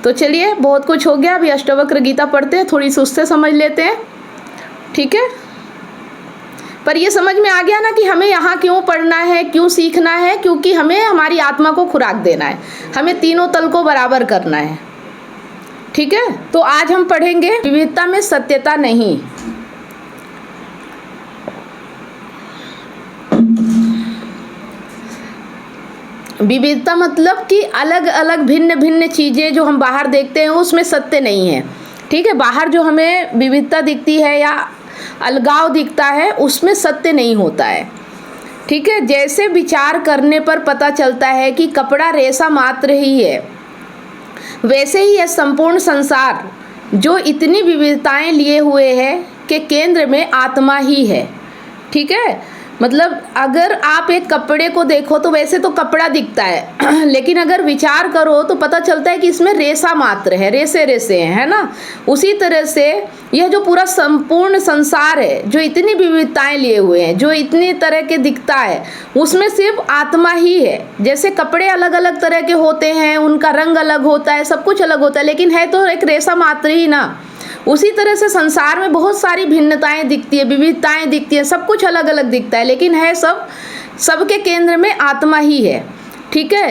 तो चलिए, बहुत कुछ हो गया, अभी अष्टवक्र गीता पढ़ते हैं, थोड़ी सुस्ते समझ लेते हैं, ठीक है। पर ये समझ में आ गया ना कि हमें यहाँ क्यों पढ़ना है, क्यों सीखना है, क्योंकि हमें हमारी आत्मा को खुराक देना है, हमें तीनों तल को बराबर करना है, ठीक है। तो आज हम पढ़ेंगे विविधता में सत्यता नहीं। विविधता मतलब कि अलग अलग भिन्न भिन्न चीज़ें जो हम बाहर देखते हैं उसमें सत्य नहीं है, ठीक है। बाहर जो हमें विविधता दिखती है या अलगाव दिखता है उसमें सत्य नहीं होता है, ठीक है। जैसे विचार करने पर पता चलता है कि कपड़ा रेशा मात्र ही है, वैसे ही यह संपूर्ण संसार जो इतनी विविधताएं लिए हुए है कि केंद्र में आत्मा ही है, ठीक है। मतलब अगर आप एक कपड़े को देखो तो वैसे तो कपड़ा दिखता है लेकिन अगर विचार करो तो पता चलता है कि इसमें रेशा मात्र है, रेसे रेसे हैं, है ना। उसी तरह से यह जो पूरा संपूर्ण संसार है जो इतनी विविधताएं लिए हुए हैं, जो इतनी तरह के दिखता है, उसमें सिर्फ आत्मा ही है। जैसे कपड़े अलग अलग तरह के होते हैं, उनका रंग अलग होता है, सब कुछ अलग होता है, लेकिन है तो एक रेशा मात्र ही ना। उसी तरह से संसार में बहुत सारी भिन्नताएं दिखती है, विविधताएं दिखती है, सब कुछ अलग अलग दिखता है, लेकिन है सबके केंद्र में आत्मा ही है, ठीक है।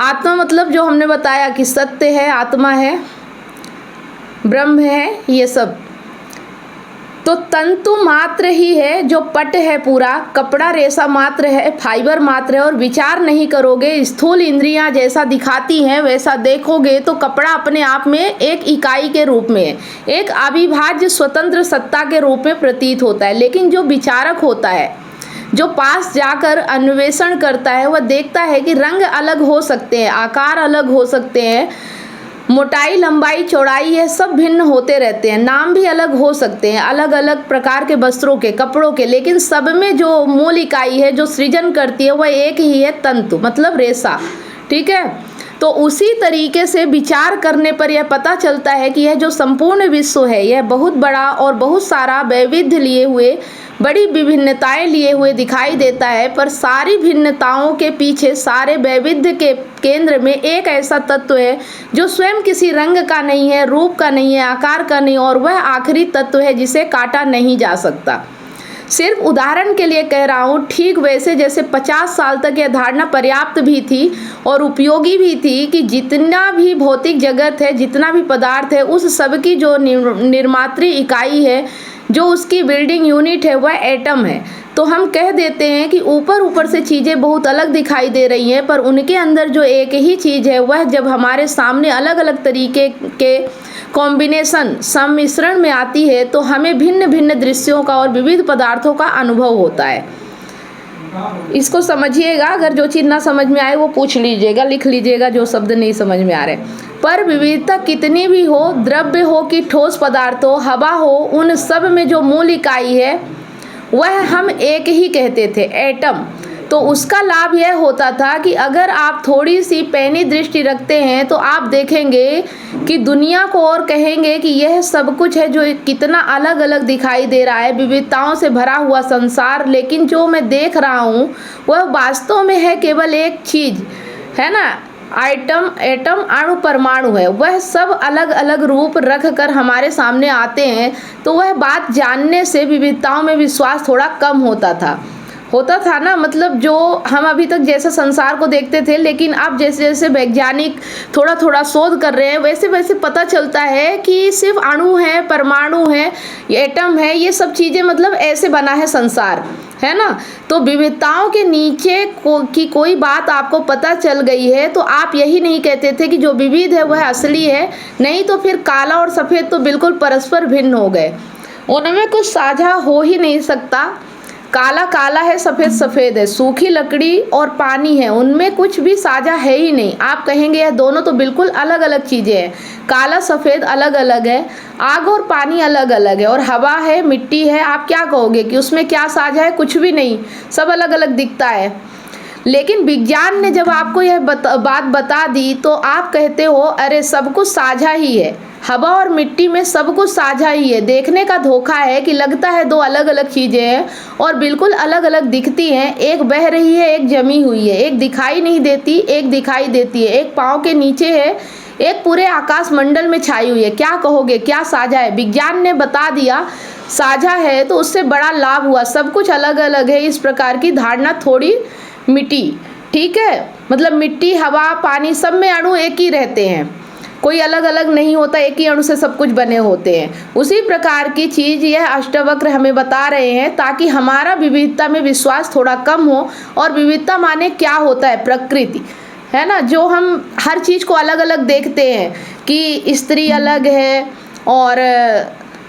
आत्मा मतलब जो हमने बताया कि सत्य है, आत्मा है, ब्रह्म है, ये सब। तो तंतु मात्र ही है जो पट है पूरा, कपड़ा रेशा मात्र है, फाइबर मात्र है। और विचार नहीं करोगे, स्थूल इंद्रियां जैसा दिखाती हैं वैसा देखोगे तो कपड़ा अपने आप में एक इकाई के रूप में है, एक अविभाज्य स्वतंत्र सत्ता के रूप में प्रतीत होता है। लेकिन जो विचारक होता है, जो पास जाकर अन्वेषण करता है, वह देखता है कि रंग अलग हो सकते हैं, आकार अलग हो सकते हैं, मोटाई लंबाई चौड़ाई है, सब भिन्न होते रहते हैं, नाम भी अलग हो सकते हैं अलग अलग प्रकार के वस्त्रों के, कपड़ों के, लेकिन सब में जो मूल इकाई है जो सृजन करती है वह एक ही है, तंतु मतलब रेशा, ठीक है। तो उसी तरीके से विचार करने पर यह पता चलता है कि यह जो संपूर्ण विश्व है यह बहुत बड़ा और बहुत सारा वैविध्य लिए हुए, बड़ी विभिन्नताएं लिए हुए दिखाई देता है। पर सारी भिन्नताओं के पीछे, सारे वैविध्य के केंद्र में एक ऐसा तत्व है जो स्वयं किसी रंग का नहीं है, रूप का नहीं है, आकार का नहीं, और वह आखिरी तत्व है जिसे काटा नहीं जा सकता। सिर्फ उदाहरण के लिए कह रहा हूँ, ठीक वैसे जैसे 50 साल तक यह धारणा पर्याप्त भी थी और उपयोगी भी थी कि जितना भी भौतिक जगत है, जितना भी पदार्थ है, उस सब की जो निर्मात्री इकाई है, जो उसकी बिल्डिंग यूनिट है, वह एटम है। तो हम कह देते हैं कि ऊपर ऊपर से चीज़ें बहुत अलग दिखाई दे रही हैं, पर उनके अंदर जो एक ही चीज़ है वह जब हमारे सामने अलग अलग तरीके के कॉम्बिनेशन, सम्मिश्रण में आती है तो हमें भिन्न भिन्न दृश्यों का और विविध पदार्थों का अनुभव होता है। इसको समझिएगा, अगर जो चीज़ ना समझ में आए वो पूछ लीजिएगा, लिख लीजिएगा जो शब्द नहीं समझ में आ रहे। पर विविधता कितनी भी हो, द्रव्य हो कि ठोस पदार्थ हो, हवा हो, उन सब में जो मूल इकाई है वह हम एक ही कहते थे, एटम। तो उसका लाभ यह होता था कि अगर आप थोड़ी सी पैनी दृष्टि रखते हैं तो आप देखेंगे कि दुनिया को और कहेंगे कि यह सब कुछ है जो कितना अलग अलग दिखाई दे रहा है, विविधताओं से भरा हुआ संसार। लेकिन जो मैं देख रहा हूँ वह वास्तव में है केवल एक चीज़, है ना, एटम अणु परमाणु है। वह सब अलग अलग रूप रख कर हमारे सामने आते हैं। तो वह बात जानने से विविधताओं में विश्वास थोड़ा कम होता था ना। मतलब जो हम अभी तक जैसा संसार को देखते थे, लेकिन अब जैसे जैसे वैज्ञानिक थोड़ा थोड़ा शोध कर रहे हैं वैसे वैसे पता चलता है कि सिर्फ अणु है, परमाणु है, एटम है, ये सब चीज़ें मतलब ऐसे बना है संसार, है ना। तो विविधताओं के नीचे की कोई बात आपको पता चल गई है तो आप यही नहीं कहते थे कि जो विविध है वह असली है, नहीं तो फिर काला और सफ़ेद तो बिल्कुल परस्पर भिन्न हो गए, उनमें कुछ साझा हो ही नहीं सकता। काला काला है, सफ़ेद सफ़ेद है, सूखी लकड़ी और पानी है, उनमें कुछ भी साझा है ही नहीं। आप कहेंगे यह दोनों तो बिल्कुल अलग अलग चीज़ें हैं, काला सफ़ेद अलग अलग है, आग और पानी अलग अलग है, और हवा है, मिट्टी है। आप क्या कहोगे कि उसमें क्या साझा है? कुछ भी नहीं, सब अलग अलग दिखता है। लेकिन विज्ञान ने जब आपको यह बात बता दी तो आप कहते हो अरे सब कुछ साझा ही है, हवा और मिट्टी में सब कुछ साझा ही है। देखने का धोखा है कि लगता है दो अलग अलग चीज़ें हैं और बिल्कुल अलग अलग दिखती हैं। एक बह रही है, एक जमी हुई है, एक दिखाई नहीं देती, एक दिखाई देती है, एक पाँव के नीचे है, एक पूरे आकाश मंडल में छाई हुई है। क्या कहोगे, क्या साझा है? विज्ञान ने बता दिया साझा है तो उससे बड़ा लाभ हुआ। सब कुछ अलग अलग है, इस प्रकार की धारणा थोड़ी मिटी। ठीक है, मतलब मिट्टी, हवा, पानी सब में अणु एक ही रहते हैं, कोई अलग अलग नहीं होता, एक ही अणु से सब कुछ बने होते हैं। उसी प्रकार की चीज़ यह अष्टवक्र हमें बता रहे हैं ताकि हमारा विविधता में विश्वास थोड़ा कम हो। और विविधता माने क्या होता है? प्रकृति, है ना, जो हम हर चीज़ को अलग अलग देखते हैं कि स्त्री अलग है और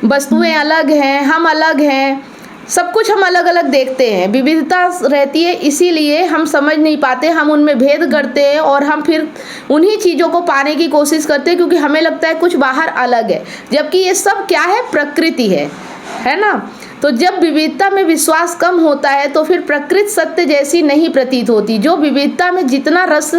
वस्तुएं अलग हैं, हम अलग हैं, सब कुछ हम अलग अलग देखते हैं। विविधता रहती है, इसीलिए हम समझ नहीं पाते, हम उनमें भेद करते हैं और हम फिर उन्हीं चीज़ों को पाने की कोशिश करते हैं क्योंकि हमें लगता है कुछ बाहर अलग है, जबकि ये सब क्या है? प्रकृति है ना। तो जब विविधता में विश्वास कम होता है तो फिर प्रकृति सत्य जैसी नहीं प्रतीत होती। जो विविधता में जितना रस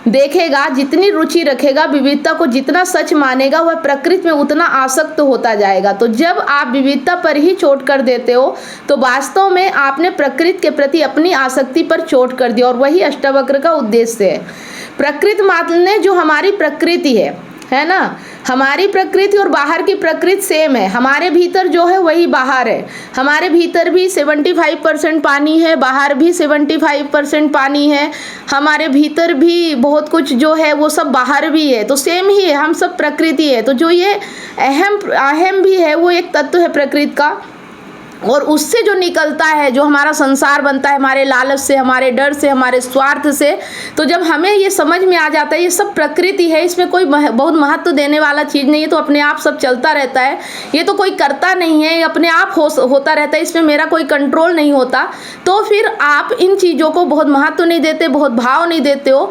देखेगा, जितनी रुचि रखेगा, विविधता को जितना सच मानेगा, वह प्रकृति में उतना आसक्त होता जाएगा। तो जब आप विविधता पर ही चोट कर देते हो तो वास्तव में आपने प्रकृति के प्रति अपनी आसक्ति पर चोट कर दी, और वही अष्टवक्र का उद्देश्य है। प्रकृति माने जो हमारी प्रकृति है ना, हमारी प्रकृति और बाहर की प्रकृति सेम है। हमारे भीतर जो है वही बाहर है। हमारे भीतर भी 75% पानी है, बाहर भी 75% पानी है। हमारे भीतर भी बहुत कुछ जो है वो सब बाहर भी है, तो सेम ही है, हम सब प्रकृति है। तो जो ये अहम भी है वो एक तत्व है प्रकृति का, और उससे जो निकलता है, जो हमारा संसार बनता है हमारे लालच से, हमारे डर से, हमारे स्वार्थ से। तो जब हमें ये समझ में आ जाता है ये सब प्रकृति है, इसमें कोई बहुत महत्व देने वाला चीज़ नहीं है, तो अपने आप सब चलता रहता है, ये तो कोई करता नहीं है, ये अपने आप होता रहता है, इसमें मेरा कोई कंट्रोल नहीं होता, तो फिर आप इन चीज़ों को बहुत महत्व नहीं देते, बहुत भाव नहीं देते हो,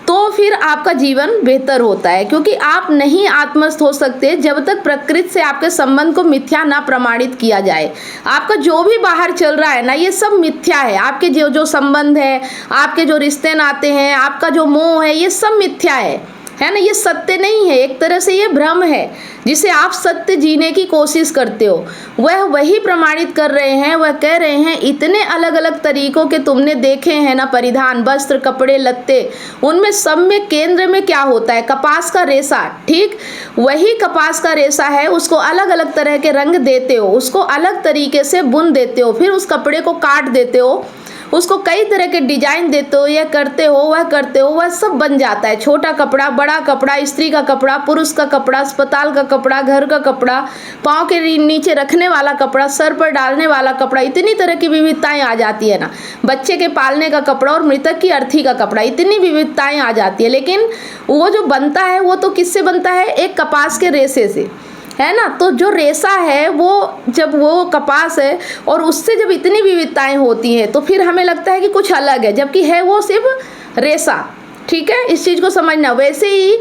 तो फिर आपका जीवन बेहतर होता है। क्योंकि आप नहीं आत्मस्थ हो सकते जब तक प्रकृति से आपके संबंध को मिथ्या ना प्रमाणित किया जाए। आपका जो भी बाहर चल रहा है ना, ये सब मिथ्या है। आपके जो संबंध है, आपके जो रिश्ते नाते हैं, आपका जो मोह है, ये सब मिथ्या है ना, ये सत्य नहीं है। एक तरह से ये भ्रम है जिसे आप सत्य जीने की कोशिश करते हो। वह वही प्रमाणित कर रहे हैं, वह कह रहे हैं इतने अलग अलग तरीकों के तुमने देखे हैं ना, परिधान, वस्त्र, कपड़े, लत्ते, उनमें सब में केंद्र में क्या होता है? कपास का रेशा। ठीक वही कपास का रेशा है, उसको अलग अलग तरह के रंग देते हो, उसको अलग तरीके से बुन देते हो, फिर उस कपड़े को काट देते हो, उसको कई तरह के डिजाइन देते हो, यह करते हो, वह करते हो, वह सब बन जाता है। छोटा कपड़ा, बड़ा कपड़ा, स्त्री का कपड़ा, पुरुष का कपड़ा, अस्पताल का कपड़ा, घर का कपड़ा, पाँव के नीचे रखने वाला कपड़ा, सर पर डालने वाला कपड़ा, इतनी तरह की विविधताएं आ जाती है ना। बच्चे के पालने का कपड़ा और मृतक की अर्थी का कपड़ा, इतनी विविधताएं आ जाती है। लेकिन वो जो बनता है वो तो किससे बनता है? एक कपास के रेशे से, है ना। तो जो रेशा है वो, जब वो कपास है और उससे जब इतनी विविधताएं होती हैं तो फिर हमें लगता है कि कुछ अलग है, जबकि है वो सिर्फ रेशा। ठीक है, इस चीज़ को समझना। वैसे ही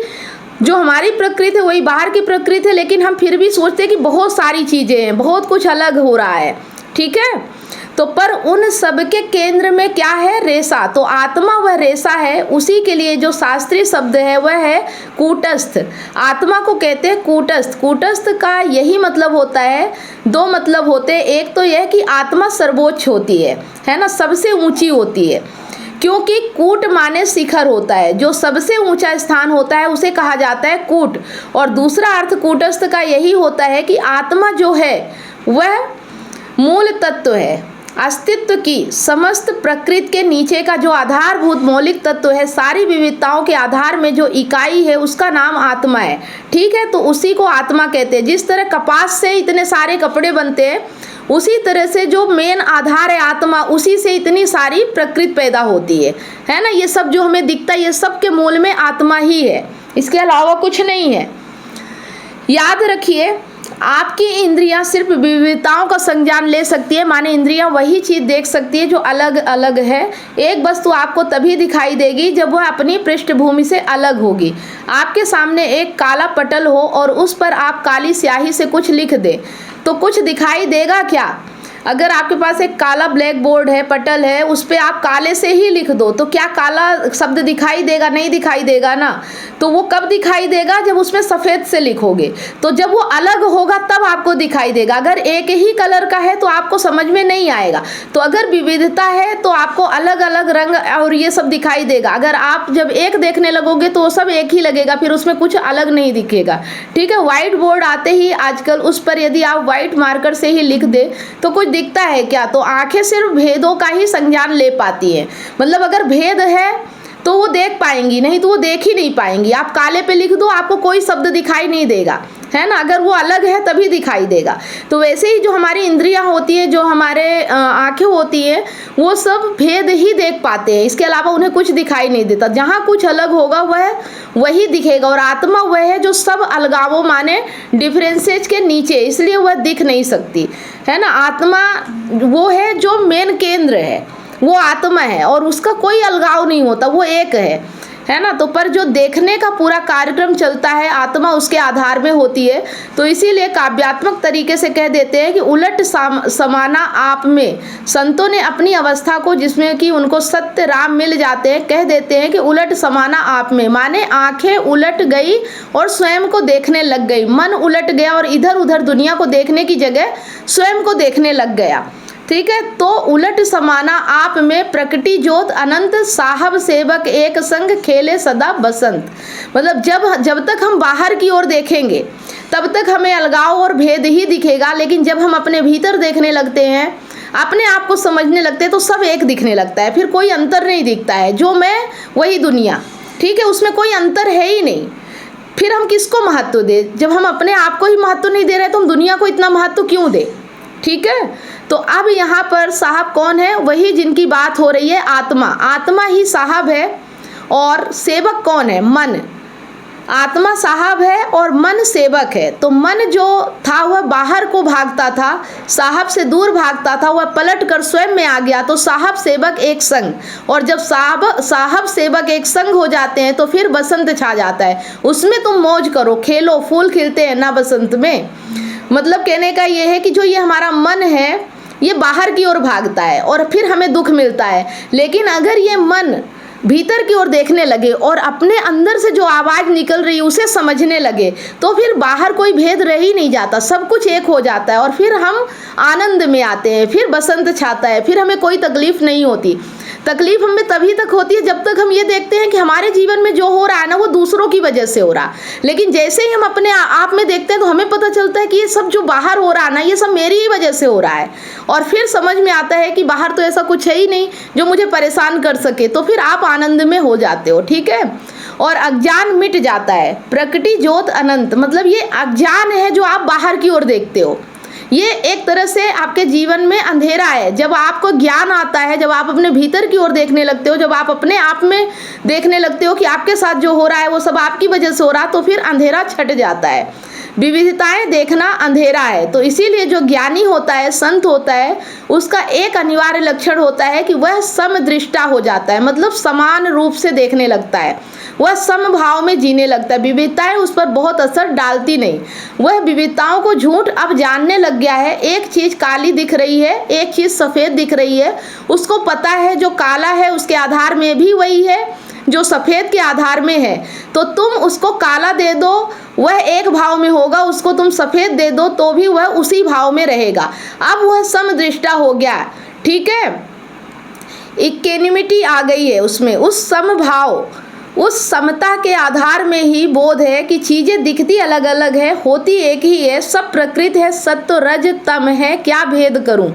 जो हमारी प्रकृति है वही बाहर की प्रकृति है, लेकिन हम फिर भी सोचते हैं कि बहुत सारी चीज़ें हैं, बहुत कुछ अलग हो रहा है। ठीक है, तो पर उन सब के केंद्र में क्या है? रेशा। तो आत्मा वह रेशा है। उसी के लिए जो शास्त्रीय शब्द है वह है कूटस्थ। आत्मा को कहते हैं कूटस्थ। कूटस्थ का यही मतलब होता है, दो मतलब होते हैं। एक तो यह कि आत्मा सर्वोच्च होती है ना, सबसे ऊंची होती है, क्योंकि कूट माने शिखर होता है, जो सबसे ऊंचा स्थान होता है उसे कहा जाता है कूट। और दूसरा अर्थ कूटस्थ का यही होता है कि आत्मा जो है वह मूल तत्व है, अस्तित्व की समस्त प्रकृति के नीचे का जो आधारभूत मौलिक तत्व है, सारी विविधताओं के आधार में जो इकाई है उसका नाम आत्मा है। ठीक है, तो उसी को आत्मा कहते हैं। जिस तरह कपास से इतने सारे कपड़े बनते हैं, उसी तरह से जो मेन आधार है आत्मा, उसी से इतनी सारी प्रकृति पैदा होती है ना। ये सब जो हमें दिखता है ये सब के मूल में आत्मा ही है, इसके अलावा कुछ नहीं है। याद रखिए, आपकी इंद्रियां सिर्फ विविधताओं का संज्ञान ले सकती है, माने इंद्रियां वही चीज़ देख सकती है जो अलग अलग है। एक वस्तु आपको तभी दिखाई देगी जब वह अपनी पृष्ठभूमि से अलग होगी। आपके सामने एक काला पटल हो और उस पर आप काली स्याही से कुछ लिख दें तो कुछ दिखाई देगा क्या? अगर आपके पास एक काला ब्लैक बोर्ड है, पटल है, उस पे आप काले से ही लिख दो तो क्या काला शब्द दिखाई देगा? नहीं दिखाई देगा ना। तो वो कब दिखाई देगा? जब उसमें सफ़ेद से लिखोगे। तो जब वो अलग होगा तब आपको दिखाई देगा। अगर एक ही कलर का है तो आपको समझ में नहीं आएगा। तो अगर विविधता है तो आपको अलग अलग रंग और ये सब दिखाई देगा। अगर आप जब एक देखने लगोगे तो वो सब एक ही लगेगा, फिर उसमें कुछ अलग नहीं दिखेगा। ठीक है, व्हाइट बोर्ड आते ही आजकल उस पर यदि आप व्हाइट मार्कर से ही लिख दे तो कुछ दिखता है क्या? तो आंखें सिर्फ भेदों का ही संज्ञान ले पाती है। मतलब अगर भेद है तो वो देख पाएंगी, नहीं तो वो देख ही नहीं पाएंगी। आप काले पे लिख दो, आपको कोई शब्द दिखाई नहीं देगा, है ना। अगर वो अलग है तभी दिखाई देगा। तो वैसे ही जो हमारी इंद्रियां होती है, जो हमारे आंखें होती हैं, वो सब भेद ही देख पाते हैं, इसके अलावा उन्हें कुछ दिखाई नहीं देता। जहाँ कुछ अलग होगा वह वही दिखेगा। और आत्मा वह है जो सब अलगावों माने डिफरेंसेज के नीचे, इसलिए वह दिख नहीं सकती, है ना। आत्मा वो है जो मेन केंद्र है, वो आत्मा है और उसका कोई अलगाव नहीं होता, वो एक है ना। तो पर जो देखने का पूरा कार्यक्रम चलता है, आत्मा उसके आधार में होती है। तो इसीलिए काव्यात्मक तरीके से कह देते हैं कि उलट समाना आप में। संतों ने अपनी अवस्था को, जिसमें कि उनको सत्य राम मिल जाते हैं, कह देते हैं कि उलट समाना आप में, माने आंखें उलट गई और स्वयं को देखने लग गई। मन उलट गया और इधर उधर दुनिया को देखने की जगह स्वयं को देखने लग गया। ठीक है, तो उलट समाना आप में, प्रकृति ज्योत अनंत, साहब सेवक एक संग, खेले सदा बसंत। मतलब जब तक हम बाहर की ओर देखेंगे तब तक हमें अलगाव और भेद ही दिखेगा, लेकिन जब हम अपने भीतर देखने लगते हैं, अपने आप को समझने लगते हैं, तो सब एक दिखने लगता है। फिर कोई अंतर नहीं दिखता है, जो मैं वही दुनिया। ठीक है, उसमें कोई अंतर है ही नहीं। फिर हम किसको महत्व दें? जब हम अपने आप को ही महत्व नहीं दे रहे तो हम दुनिया को इतना महत्व क्यों दें? ठीक है, तो अब यहाँ पर साहब कौन है? वही जिनकी बात हो रही है, आत्मा। आत्मा ही साहब है और सेवक कौन है? मन। आत्मा साहब है और मन सेवक है। तो मन जो था वह बाहर को भागता था, साहब से दूर भागता था, वह पलट कर स्वयं में आ गया। तो साहब सेवक एक संग। और जब साहब सेवक एक संग हो जाते हैं तो फिर बसंत छा जाता है। उसमें तुम मौज करो, खेलो, फूल खिलते हैं ना बसंत में। मतलब कहने का ये है कि जो ये हमारा मन है, ये बाहर की ओर भागता है और फिर हमें दुख मिलता है। लेकिन अगर ये मन भीतर की ओर देखने लगे और अपने अंदर से जो आवाज़ निकल रही है उसे समझने लगे, तो फिर बाहर कोई भेद रह ही नहीं जाता, सब कुछ एक हो जाता है और फिर हम आनंद में आते हैं। फिर बसंत छाता है, फिर हमें कोई तकलीफ नहीं होती। तकलीफ हमें तभी तक होती है जब तक हम ये देखते हैं कि हमारे जीवन में जो हो रहा है ना, वो दूसरों की वजह से हो रहा। लेकिन जैसे ही हम अपने आप में देखते हैं तो हमें पता चलता है कि ये सब जो बाहर हो रहा है ना, ये सब मेरी ही वजह से हो रहा है। और फिर समझ में आता है कि बाहर तो ऐसा कुछ है ही नहीं जो मुझे परेशान कर सके। तो फिर आप आनंद में हो जाते हो। ठीक है, और अज्ञान मिट जाता है। प्रकृति ज्योत अनंत, मतलब ये अज्ञान है जो आप बाहर की ओर देखते हो, ये एक तरह से आपके जीवन में अंधेरा है। जब आपको ज्ञान आता है, जब आप अपने भीतर की ओर देखने लगते हो, जब आप अपने आप में देखने लगते हो कि आपके साथ जो हो रहा है वो सब आपकी वजह से हो रहा, तो फिर अंधेरा छट जाता है। विविधताएं देखना अंधेरा है। तो इसीलिए जो ज्ञानी होता है, संत होता है, उसका एक अनिवार्य लक्षण होता है कि वह समदृष्टा हो जाता है। मतलब समान रूप से देखने लगता है, वह समभाव में जीने लगता है। विविधताएं उस पर बहुत असर डालती नहीं, वह विविधताओं को झूठ अब जानने लग गया है। एक चीज़ काली दिख रही है, एक चीज़ सफ़ेद दिख रही है, उसको पता है जो काला है उसके आधार में भी वही है जो सफ़ेद के आधार में है। तो तुम उसको काला दे दो, वह एक भाव में होगा, उसको तुम सफ़ेद दे दो तो भी वह उसी भाव में रहेगा। अब वह समदृष्टा हो गया। ठीक है, इक्वेनिमिटी आ गई है उसमें, उस समभाव, उस समता के आधार में ही बोध है कि चीज़ें दिखती अलग अलग है, होती एक ही है, सब प्रकृति है, सत्व रज तम है, क्या भेद करूं।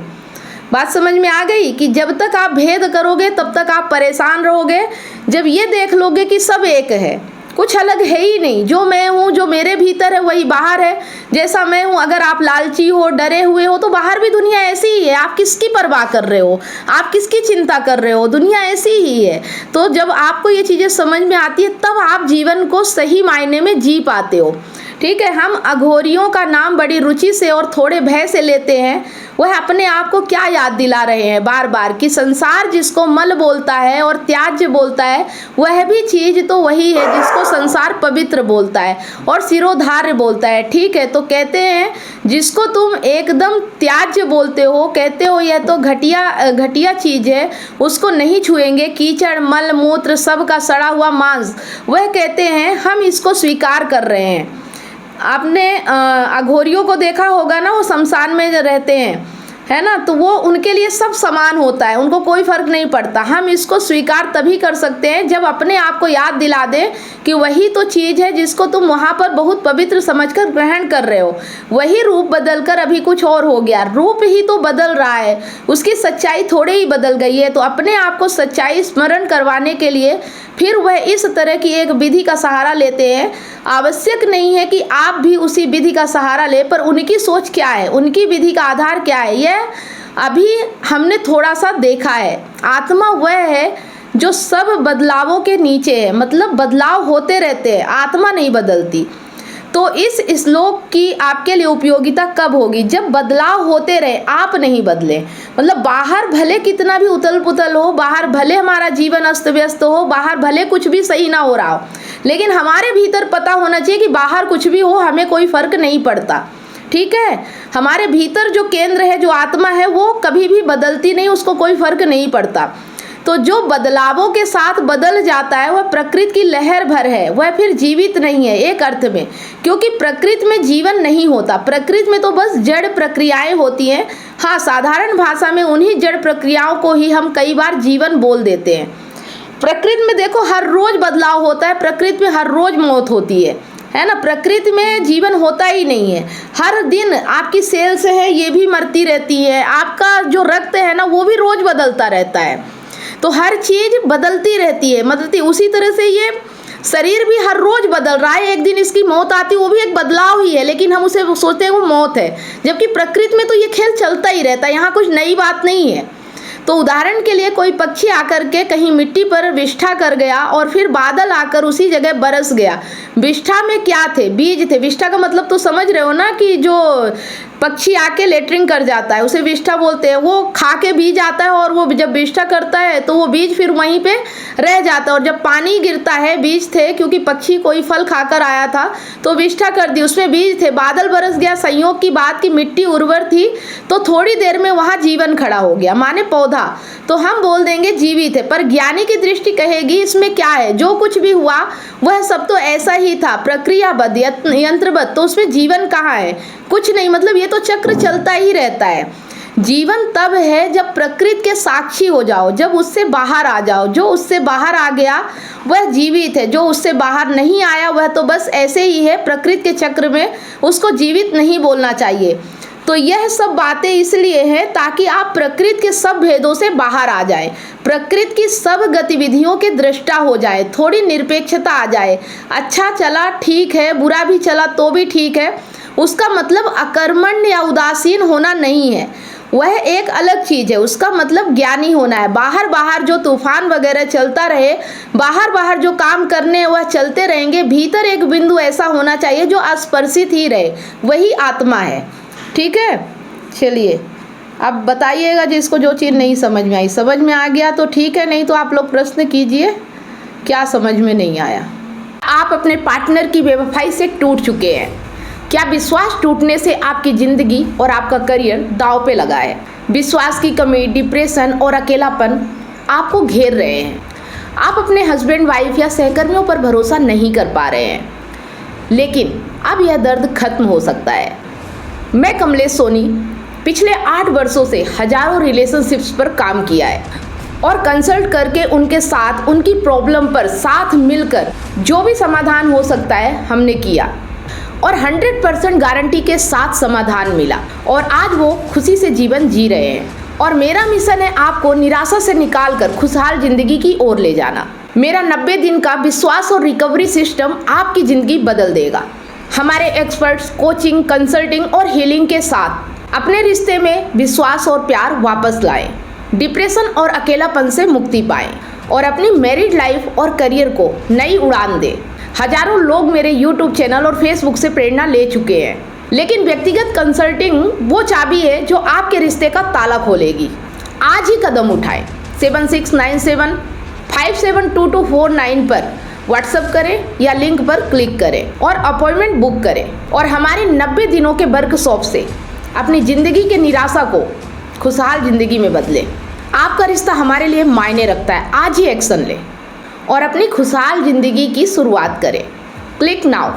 बात समझ में आ गई कि जब तक आप भेद करोगे तब तक आप परेशान रहोगे। जब ये देख लोगे कि सब एक है, कुछ अलग है ही नहीं, जो मैं हूँ, जो मेरे भीतर है वही बाहर है, जैसा मैं हूँ। अगर आप लालची हो, डरे हुए हो, तो बाहर भी दुनिया ऐसी ही है। आप किसकी परवाह कर रहे हो, आप किसकी चिंता कर रहे हो, दुनिया ऐसी ही है। तो जब आपको ये चीज़ें समझ में आती है तब आप जीवन को सही मायने में जी पाते हो। ठीक ठीक है। हम अघोरियों का नाम बड़ी रुचि से और थोड़े भय से लेते हैं। वह अपने आप को क्या याद दिला रहे हैं बार बार कि संसार जिसको मल बोलता है और त्याज्य बोलता है, वह भी चीज तो वही है जिसको संसार पवित्र बोलता है और सिरोधार्य बोलता है। ठीक है, तो कहते हैं जिसको तुम एकदम त्याज्य बोलते हो, कहते हो यह तो घटिया चीज है, उसको नहीं छुएंगे, कीचड़ मल मूत्र सब का सड़ा हुआ मांस, वह कहते हैं हम इसको स्वीकार कर रहे हैं। आपने अघोरियों को देखा होगा ना, वो शमशान में जो रहते हैं, है ना, तो वो उनके लिए सब समान होता है, उनको कोई फर्क नहीं पड़ता। हम इसको स्वीकार तभी कर सकते हैं जब अपने आप को याद दिला दें कि वही तो चीज़ है जिसको तुम वहाँ पर बहुत पवित्र समझकर ग्रहण कर रहे हो, वही रूप बदलकर अभी कुछ और हो गया। रूप ही तो बदल रहा है, उसकी सच्चाई थोड़े ही बदल गई है। तो अपने आप को सच्चाई स्मरण करवाने के लिए फिर वह इस तरह की एक विधि का सहारा लेते हैं। आवश्यक नहीं है कि आप भी उसी विधि का सहारा ले, पर उनकी सोच क्या है, उनकी विधि का आधार क्या है, यह अभी हमने थोड़ा सा देखा है। आत्मा वह है जो सब बदलावों के नीचे है, मतलब बदलाव होते रहते हैं, आत्मा नहीं बदलती। तो इस श्लोक की आपके लिए उपयोगिता कब होगी? जब बदलाव होते रहे, आप नहीं बदले। मतलब बाहर भले कितना भी उथल पुथल हो, बाहर भले हमारा जीवन अस्त व्यस्त हो, बाहर भले कुछ भी सही ना हो रहा हो, लेकिन हमारे भीतर पता होना चाहिए कि बाहर कुछ भी हो, हमें कोई फर्क नहीं पड़ता। ठीक है, हमारे भीतर जो केंद्र है, जो आत्मा है, वो कभी भी बदलती नहीं, उसको कोई फर्क नहीं पड़ता। तो जो बदलावों के साथ बदल जाता है वह प्रकृति की लहर भर है, वह फिर जीवित नहीं है एक अर्थ में, क्योंकि प्रकृति में जीवन नहीं होता। प्रकृति में तो बस जड़ प्रक्रियाएं होती हैं। हाँ, साधारण भाषा में उन्हीं जड़ प्रक्रियाओं को ही हम कई बार जीवन बोल देते हैं। प्रकृति में देखो हर रोज बदलाव होता है, प्रकृति में हर रोज मौत होती है ना। प्रकृति में जीवन होता ही नहीं है। हर दिन आपकी सेल्स है, ये भी मरती रहती है, आपका जो रक्त है ना, वो भी रोज बदलता रहता है। तो हर चीज बदलती रहती है, उसी तरह से ये शरीर भी हर रोज बदल रहा है। एक दिन इसकी मौत आती है, वो भी एक बदलाव ही है, लेकिन हम उसे सोचते हैं वो मौत है, जबकि प्रकृति में तो ये खेल चलता ही रहता है, यहाँ कुछ नई बात नहीं है। तो उदाहरण के लिए कोई पक्षी आकर के कहीं मिट्टी पर विष्ठा कर गया और फिर बादल आकर उसी जगह बरस गया। विष्ठा में क्या थे? बीज थे। विष्ठा का मतलब तो समझ रहे हो ना, कि जो पक्षी आके लेटरिंग कर जाता है उसे विष्ठा बोलते हैं। वो खा के बीज आता है और वो जब विष्ठा करता है तो वो बीज फिर वहीं पे रह जाता है, और जब पानी गिरता है, बीज थे, क्योंकि पक्षी कोई फल खाकर आया था तो विष्ठा कर दी, उसमें बीज थे। बादल बरस गया, संयोग की बात की मिट्टी उर्वर थी, तो थोड़ी देर में वहाँ जीवन खड़ा हो गया, माने पौधा। तो हम बोल देंगे जीवित है, पर ज्ञानी की दृष्टि कहेगी इसमें क्या है, जो कुछ भी हुआ वह सब तो ऐसा ही था, प्रक्रियाबद्ध, यंत्रबद्ध, तो उसमें जीवन कहाँ है? कुछ नहीं। मतलब ये तो चक्र चलता ही रहता है। जीवन तब है जब प्रकृति के साक्षी हो जाओ, जब उससे बाहर आ जाओ। जो उससे बाहर आ गया वह जीवित है, जो उससे बाहर नहीं आया वह तो बस ऐसे ही है प्रकृति के चक्र में, उसको जीवित नहीं बोलना चाहिए। तो यह सब बातें इसलिए हैं ताकि आप प्रकृति के सब भेदों से बाहर आ जाएं, प्रकृति की सब गतिविधियों के दृष्टा हो जाए, थोड़ी निरपेक्षता आ जाए। अच्छा चला ठीक है, बुरा भी चला तो भी ठीक है, उसका मतलब अकर्मण्य या उदासीन होना नहीं है, वह एक अलग चीज़ है। उसका मतलब ज्ञानी होना है। बाहर बाहर जो तूफान वगैरह चलता रहे, बाहर बाहर जो काम करने हैं वह चलते रहेंगे, भीतर एक बिंदु ऐसा होना चाहिए जो अस्पर्शित ही रहे, वही आत्मा है। ठीक है, चलिए अब बताइएगा जिसको जो चीज़ नहीं समझ में आई। समझ में आ गया तो ठीक है, नहीं तो आप लोग प्रश्न कीजिए क्या समझ में नहीं आया। आप अपने पार्टनर की बेवफाई से टूट चुके हैं। क्या विश्वास टूटने से आपकी ज़िंदगी और आपका करियर दांव पे लगा है? विश्वास की कमी, डिप्रेशन और अकेलापन आपको घेर रहे हैं। आप अपने हस्बैंड, वाइफ या सहकर्मियों पर भरोसा नहीं कर पा रहे हैं, लेकिन अब यह दर्द खत्म हो सकता है। मैं कमलेश सोनी पिछले 8 वर्षों से हजारों रिलेशनशिप्स पर काम किया है और कंसल्ट करके उनके साथ उनकी प्रॉब्लम पर साथ मिलकर जो भी समाधान हो सकता है हमने किया, और 100% गारंटी के साथ समाधान मिला, और आज वो खुशी से जीवन जी रहे हैं। और मेरा मिशन है आपको निराशा से निकालकर खुशहाल जिंदगी की ओर ले जाना। मेरा 90 दिन का विश्वास और रिकवरी सिस्टम आपकी ज़िंदगी बदल देगा। हमारे एक्सपर्ट्स कोचिंग, कंसल्टिंग और हीलिंग के साथ अपने रिश्ते में विश्वास और प्यार वापस लाएं, डिप्रेशन और अकेलापन से मुक्ति पाएं और अपनी मैरिड लाइफ और करियर को नई उड़ान दें। हजारों लोग मेरे YouTube चैनल और Facebook से प्रेरणा ले चुके हैं, लेकिन व्यक्तिगत कंसल्टिंग वो चाबी है जो आपके रिश्ते का ताला खोलेगी। आज ही कदम उठाएं। 7697572249 पर व्हाट्सएप करें या लिंक पर क्लिक करें और अपॉइंटमेंट बुक करें और हमारे 90 दिनों के वर्कशॉप से अपनी ज़िंदगी के निराशा को खुशहाल ज़िंदगी में बदलें। आपका रिश्ता हमारे लिए मायने रखता है। आज ही एक्शन लें और अपनी खुशहाल ज़िंदगी की शुरुआत करें। Click now.